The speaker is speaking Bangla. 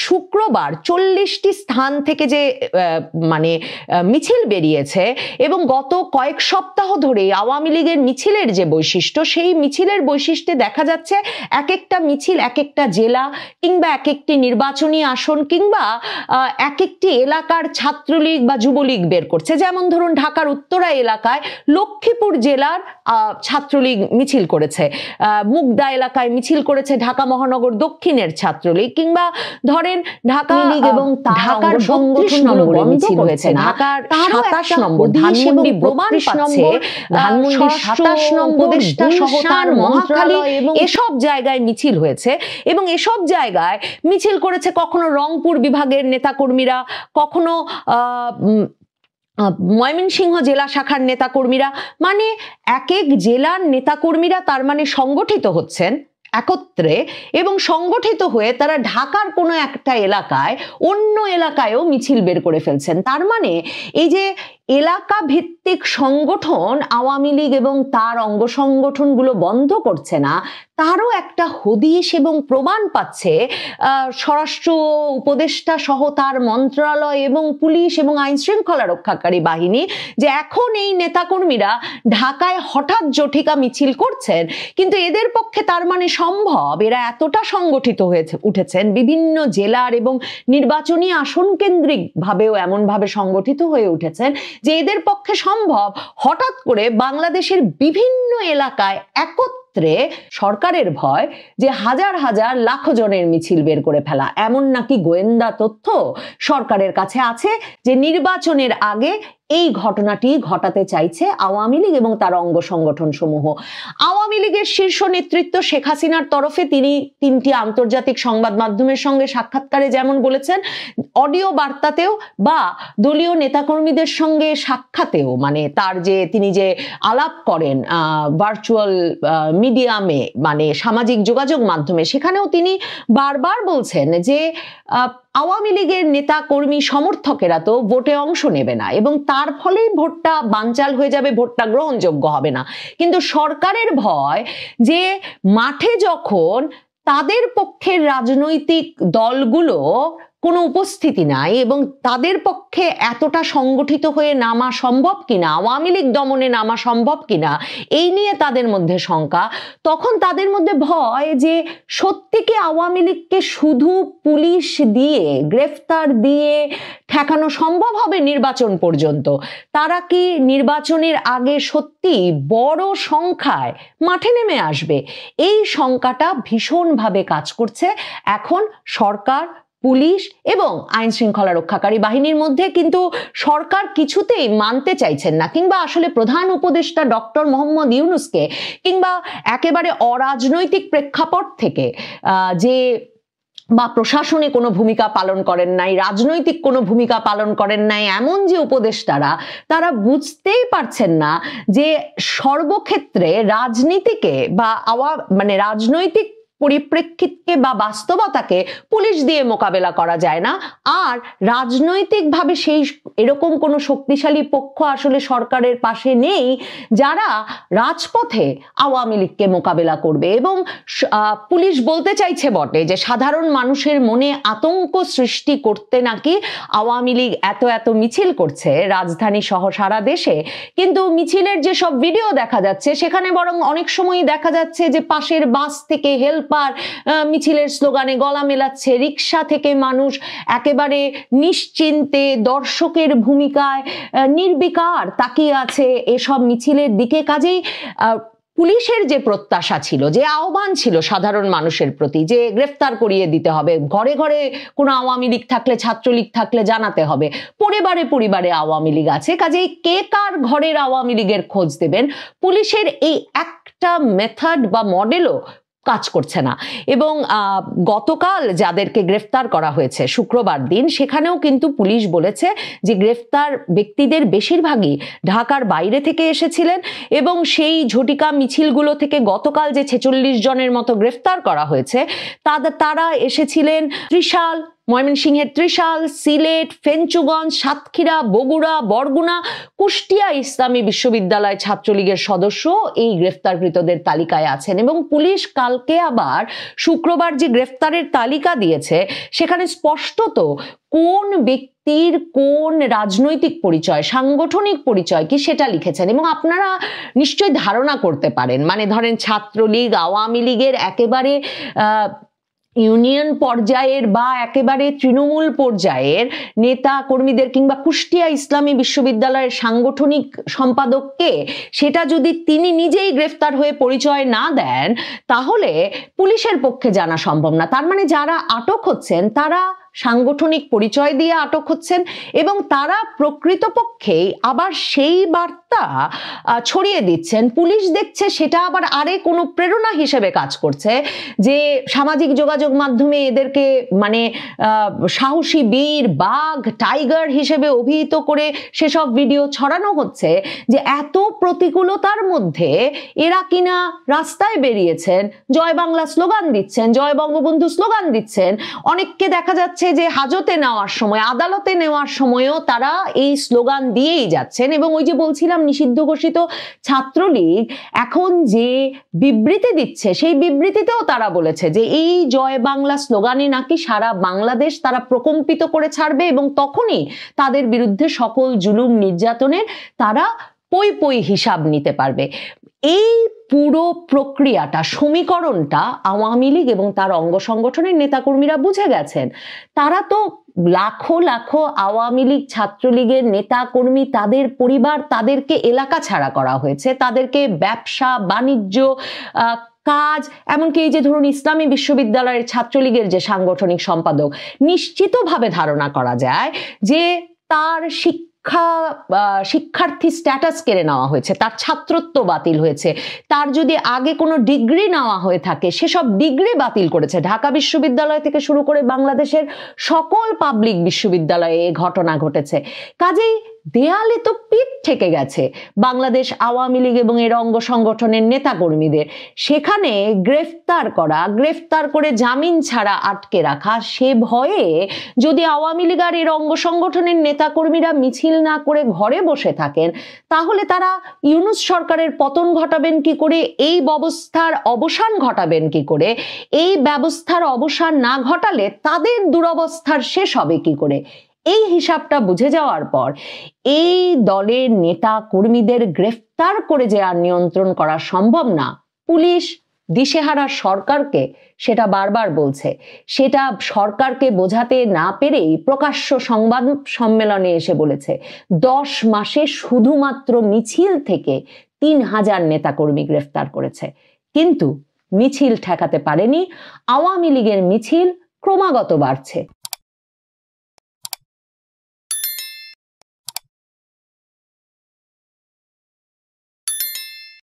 শুক্রবার 40টি স্থান থেকে যে মানে মিছিল বেরিয়েছে এবং গত কয়েক সপ্তাহ ধরে আওয়ামী লীগের মিছিলের যে বৈশিষ্ট্য, সেই মিছিলের বৈশিষ্ট্যে দেখা যাচ্ছে এক একটা মিছিল এক একটা জেলা কিংবা এক একটি নির্বাচনী আসন কিংবা এক একটি এলাকার ছাত্রলীগ বা যুবলীগ বের করছে। যেমন ধরুন ঢাকার উত্তরা এলাকায় লক্ষ্মীপুর জেলার ছাত্রলীগ মিছিল করেছে, মুগদা এলাকায় মিছিল করেছে ঢাকা মহানগর দক্ষিণের ছাত্রলীগ, কিংবা ধরেন ঢাকা এবং ঢাকার 32 নম্বরে মিছিল হয়েছে, ঢাকার 27 নম্বর, ধানমন্ডি 32 নম্বর, ধানমন্ডি 27 নম্বর, উপদেষ্টা সহ তার মহাখালী এসব জায়গায় মিছিল হয়েছে। এবং এসব জায়গায় মিছিল করেছে কখনো রংপুর বিভাগের নেতাকর্মীরা, কখনো ময়মনসিংহ জেলা শাখার নেতাকর্মীরা, মানে এক এক জেলার নেতাকর্মীরা তার মানে সংগঠিত হচ্ছেন একত্রে এবং সংগঠিত হয়ে তারা ঢাকার কোনো একটা এলাকায় অন্য এলাকায়ও মিছিল বের করে ফেলছেন। তার মানে এই যে এলাকা ভিত্তিক সংগঠন আওয়ামী লীগ এবং তার অঙ্গ সংগঠনগুলো বন্ধ করছে না, তারও একটা হদিশ এবং প্রমাণ পাচ্ছে স্বরাষ্ট্র উপদেষ্টা সহ তার মন্ত্রণালয় এবং পুলিশ এবং আইন শৃঙ্খলা রক্ষাকারী বাহিনী, যে এখন এই নেতাকর্মীরা ঢাকায় হঠাৎ জটিকা মিছিল করছেন, কিন্তু এদের পক্ষে তার মানে সম্ভব, এরা এতটা সংগঠিত হয়েছে উঠেছেন বিভিন্ন জেলার এবং নির্বাচনী আসন কেন্দ্রিক ভাবেও এমনভাবে সংগঠিত হয়ে উঠেছেন যে এদের পক্ষে সম্ভব হঠাৎ করে বাংলাদেশের বিভিন্ন এলাকায় একত্রে সরকারের ভয় যে হাজার হাজার লাখ জনের মিছিল বের করে ফেলা। এমন নাকি গোয়েন্দা তথ্য সরকারের কাছে আছে যে নির্বাচনের আগে এই ঘটনাটি ঘটাতে চাইছে আওয়ামী লীগ এবং তার অঙ্গ সংগঠন সমূহ। আওয়ামী লীগের শীর্ষ নেতৃত্ব শেখ হাসিনার তরফে তিনি 3টি আন্তর্জাতিক সংবাদ মাধ্যমের সঙ্গে সাক্ষাৎকারে যেমন বলেছেন, অডিও বার্তাতেও বা দলীয় নেতাকর্মীদের সঙ্গে সাক্ষাতেও, মানে তার যে তিনি যে আলাপ করেন ভার্চুয়াল মিডিয়ামে, মানে সামাজিক যোগাযোগ মাধ্যমে, সেখানেও তিনি বারবার বলছেন যে আওয়ামী লীগের নেতা কর্মী সমর্থকেরা তো ভোটে অংশ নেবে না এবং তার ফলেই ভোটটা বানচাল হয়ে যাবে, ভোটটা গ্রহণযোগ্য হবে না। কিন্তু সরকারের ভয় যে মাঠে যখন তাদের পক্ষের রাজনৈতিক দলগুলো কোনো উপস্থিতি নাই এবং তাদের পক্ষে এতটা সংগঠিত হয়ে নামা সম্ভব কিনা, আওয়ামী লীগ দমনে নামা সম্ভব কিনা, এই নিয়ে তাদের মধ্যে শঙ্কা। তখন তাদের মধ্যে ভয় যে সত্যি কি আওয়ামী লীগকে শুধু পুলিশ দিয়ে গ্রেফতার দিয়ে ঠেকানো সম্ভব হবে নির্বাচন পর্যন্ত? তারা কি নির্বাচনের আগে সত্যি বড় সংখ্যায় মাঠে নেমে আসবে? এই শঙ্কাটা ভীষণভাবে কাজ করছে এখন সরকার, পুলিশ এবং আইন শৃঙ্খলা রক্ষাকারী বাহিনীর মধ্যে। কিন্তু সরকার কিছুতেই মানতে চাইছেন না, কিংবা আসলে প্রধান উপদেষ্টা ডক্টর মোহাম্মদ ইউনূসকে কিংবা একেবারে অরাজনৈতিক প্রেক্ষাপট থেকে যে বা প্রশাসনে কোনো ভূমিকা পালন করেন নাই, রাজনৈতিক কোনো ভূমিকা পালন করেন নাই এমন যে উপদেষ্টারা, তারা বুঝতেই পারছেন না যে সর্বক্ষেত্রে রাজনীতিকে বা মানে রাজনৈতিক পরিপ্রেক্ষিতকে বা বাস্তবতাকে পুলিশ দিয়ে মোকাবেলা করা যায় না। আর রাজনৈতিকভাবে সেই এরকম কোনো শক্তিশালী পক্ষ আসলে সরকারের পাশে নেই যারা রাজপথে আওয়ামী লীগকে মোকাবেলা করবে। এবং পুলিশ বলতে চাইছে বটে যে সাধারণ মানুষের মনে আতঙ্ক সৃষ্টি করতে নাকি আওয়ামী লীগ এত এত মিছিল করছে রাজধানী সহ সারা দেশে, কিন্তু মিছিলের যে সব ভিডিও দেখা যাচ্ছে সেখানে বরং অনেক সময় দেখা যাচ্ছে যে পাশের বাস থেকে হেল্পার মিছিলের স্লোগানে গলা মেলাচ্ছে, রিক্সা থেকে মানুষ একেবারে নিশ্চিন্তে দর্শকের ভূমিকায় নির্বিকার তাকিয়ে আছে এসব মিছিলের দিকে। কাজেই পুলিশের যে প্রত্যাশা ছিল, যে আহ্বান ছিল সাধারণ মানুষের প্রতি যে গ্রেফতার করিয়ে দিতে হবে, ঘরে ঘরে কোনো আওয়ামী লীগ থাকলে, ছাত্রলীগ থাকলে জানাতে হবে, পরিবারে পরিবারে আওয়ামী লীগ আছে, কাজেই কে কার ঘরের আওয়ামী লীগের খোঁজ দেবেন, পুলিশের এই একটা মেথড বা মডেলও কাজ করছে না। এবং গতকাল যাদেরকে গ্রেফতার করা হয়েছে শুক্রবার দিন, সেখানেও কিন্তু পুলিশ বলেছে যে গ্রেফতার ব্যক্তিদের বেশিরভাগই ঢাকার বাইরে থেকে এসেছিলেন এবং সেই ঝটিকা মিছিলগুলো থেকে গতকাল যে 46 জনের মতো গ্রেফতার করা হয়েছে তারা এসেছিলেন ত্রিশাল, ময়মনসিংহের ত্রিশাল, সিলেট, ফেঞ্চুগঞ্জ, সাতক্ষীরা, বগুড়া, বরগুনা, কুষ্টিয়া ইসলামী বিশ্ববিদ্যালয় ছাত্রলীগের সদস্য এই গ্রেফতারকৃতদের তালিকায় আছেন। এবং পুলিশ কালকে আবার শুক্রবার যে গ্রেফতারের তালিকা দিয়েছে সেখানে স্পষ্টত কোন ব্যক্তির কোন রাজনৈতিক পরিচয়, সাংগঠনিক পরিচয় কি সেটা লিখেছেন। এবং আপনারা নিশ্চয়ই ধারণা করতে পারেন, মানে ধরেন ছাত্রলীগ, আওয়ামী লীগের একেবারে ইউনিয়ন পর্যায়ের বা একেবারে তৃণমূল পর্যায়ের নেতা কর্মীদের কিংবা কুষ্টিয়া ইসলামী বিশ্ববিদ্যালয়ের সাংগঠনিক সম্পাদককে সেটা যদি তিনি নিজেই গ্রেফতার হয়ে পরিচয় না দেন তাহলে পুলিশের পক্ষে জানা সম্ভব না। তার মানে যারা আটক হচ্ছেন তারা সাংগঠনিক পরিচয় দিয়ে আটক হচ্ছেন এবং তারা প্রকৃতপক্ষেই আবার সেই বার্তা ছড়িয়ে দিচ্ছেন। পুলিশ দেখছে সেটা আবার আরে কোনো প্রেরণা হিসেবে কাজ করছে, যে সামাজিক যোগাযোগ মাধ্যমে এদেরকে মানে সাহসী বীর, বাঘ, টাইগার হিসেবে অভিহিত করে সেসব ভিডিও ছড়ানো হচ্ছে যে এত প্রতিকূলতার মধ্যে এরা কিনা রাস্তায় বেরিয়েছেন, জয় বাংলা স্লোগান দিচ্ছেন, জয় বঙ্গবন্ধু স্লোগান দিচ্ছেন। অনেককে দেখা যাচ্ছে যে হাজতে নেওয়ার সময়, আদালতে নেওয়ার সময়ও তারা এই স্লোগান দিয়েই যাচ্ছেন। এবং ওই যে বলছিলাম নিষিদ্ধ ঘোষিত ছাত্রলীগ এখন যে বিবৃতি দিচ্ছে সেই বিবৃতিতেও তারা বলেছে যে এই জয় বাংলা স্লোগানে নাকি সারা বাংলাদেশ তারা প্রকম্পিত করে ছাড়বে এবং তখনই তাদের বিরুদ্ধে সকল জুলুম নির্যাতনের তারা পই পই হিসাব নিতে পারবে। এই পুরো প্রক্রিয়াটা, সমীকরণটা আওয়ামী লীগ এবং তার অঙ্গ সংগঠনের নেতাকর্মীরা বুঝে গেছেন। তারা তো লাখো লাখো আওয়ামী লীগ, ছাত্রলীগের নেতাকর্মী, তাদের পরিবার, তাদেরকে এলাকা ছাড়া করা হয়েছে, তাদেরকে ব্যবসা বাণিজ্য কাজ, এমনকি এই যে ধরুন ইসলামী বিশ্ববিদ্যালয়ের ছাত্রলীগের যে সাংগঠনিক সম্পাদক, নিশ্চিতভাবে ধারণা করা যায় যে তার শিক্ষার্থী স্ট্যাটাস কেড়ে নেওয়া হয়েছে, তার ছাত্রত্ব বাতিল হয়েছে, তার যদি আগে কোনো ডিগ্রি নেওয়া হয়ে থাকে সেসব ডিগ্রি বাতিল করেছে। ঢাকা বিশ্ববিদ্যালয় থেকে শুরু করে বাংলাদেশের সকল পাবলিক বিশ্ববিদ্যালয়ে এই ঘটনা ঘটেছে। কাজেই দেয়ালে তো পিঠ ঠেকে গেছে বাংলাদেশ আওয়ামী লীগ এবং এর অঙ্গ সংগঠনের নেতাকর্মীদের। সেখানে গ্রেফতার করা, গ্রেফতার করে জামিন ছাড়া আটকে রাখা, সে ভয়ে যদি আওয়ামী লীগ আর এর অঙ্গ সংগঠনের নেতাকর্মীরা মিছিল না করে ঘরে বসে থাকেন তাহলে তারা ইউনূস সরকারের পতন ঘটাবেন কি করে, এই ব্যবস্থার অবসান ঘটাবেন কি করে, এই ব্যবস্থার অবসান না ঘটালে তাদের দুরবস্থার শেষ হবে কি করে। এই হিসাবটা বুঝে যাওয়ার পর এই দলের নেতা কর্মীদের গ্রেফতার করে যে আর নিয়ন্ত্রণ করা সম্ভব না, পুলিশ দিশেহারা সরকারকে সেটা বারবার বলছে। সেটা সরকারকে বোঝাতে না পেরেই প্রকাশ্য সংবাদ সম্মেলনে এসে বলেছে 10 মাসে শুধুমাত্র মিছিল থেকে 3000 নেতাকর্মী গ্রেফতার করেছে। কিন্তু মিছিল ঠেকাতে পারেনি, আওয়ামী লীগের মিছিল ক্রমাগত বাড়ছে।